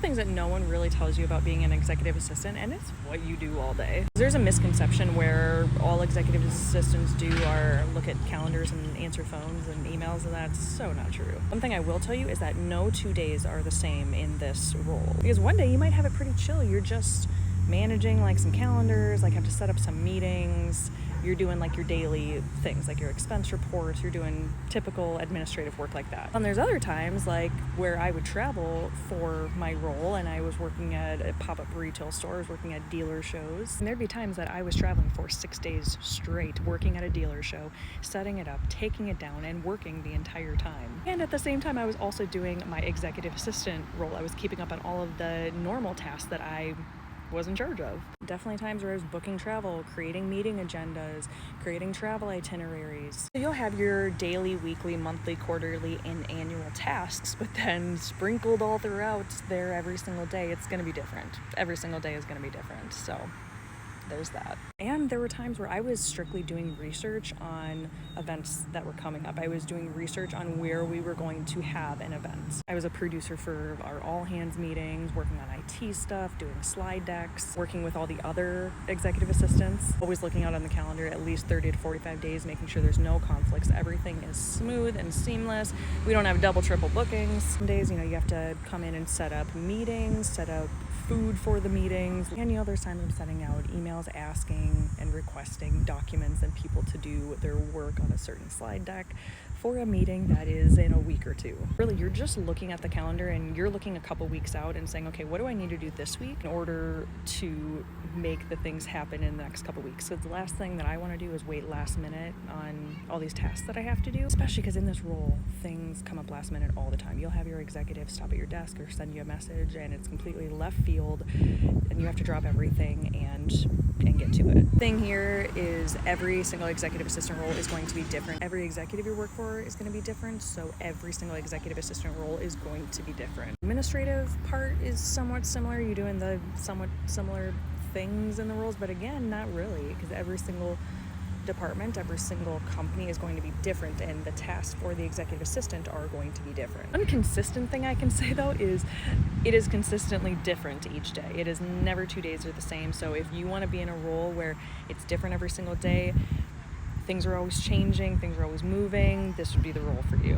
things that no one really tells you about being an executive assistant, and it's what you do all day. There's a misconception where all executive assistants do are look at calendars and answer phones and emails, and that's so not true. One thing I will tell you is that no 2 days are the same in this role. Because one day you might have it pretty chill. You're just managing like some calendars, like have to set up some meetings. You're doing like your daily things, like your expense reports, you're doing typical administrative work like that. And there's other times like where I would travel for my role and I was working at a pop-up retail store, I was working at dealer shows. And there'd be times that I was traveling for 6 days straight, working at a dealer show, setting it up, taking it down, and working the entire time. And at the same time, I was also doing my executive assistant role. I was keeping up on all of the normal tasks that I was in charge of. Definitely times where I was booking travel, creating meeting agendas, creating travel itineraries. You'll have your daily, weekly, monthly, quarterly, and annual tasks, but then sprinkled all throughout there every single day, it's going to be different. Every single day is going to be different. So there's that. And there were times where I was strictly doing research on events that were coming up. I was doing research on where we were going to have an event. I was a producer for our all hands meetings, working on IT stuff, doing slide decks, working with all the other executive assistants, always looking out on the calendar at least 30 to 45 days, making sure there's no conflicts. Everything is smooth and seamless. We don't have double, triple bookings. Some days, you have to come in and set up meetings, set up food for the meetings. And there's times I'm sending out emails asking and requesting documents and people to do their work on a certain slide deck for a meeting that is in a week or two. Really, you're just looking at the calendar and you're looking a couple weeks out and saying, okay, what do I need to do this week in order to make the things happen in the next couple weeks? So the last thing that I want to do is wait last minute on all these tasks that I have to do, especially because in this role, things come up last minute all the time. You'll have your executive stop at your desk or send you a message and it's completely left field and you have to drop everything and get to it. The thing here is every single executive assistant role is going to be different. Every executive you work for is going to be different, so every single executive assistant role is going to be different. Administrative part is somewhat similar. You're doing the somewhat similar things in the roles, but again, not really, because every single department, every single company is going to be different, and the tasks for the executive assistant are going to be different. One consistent thing I can say though is it is consistently different each day. It is never 2 days are the same. So if you want to be in a role where it's different every single day, things are always changing, things are always moving, this would be the role for you.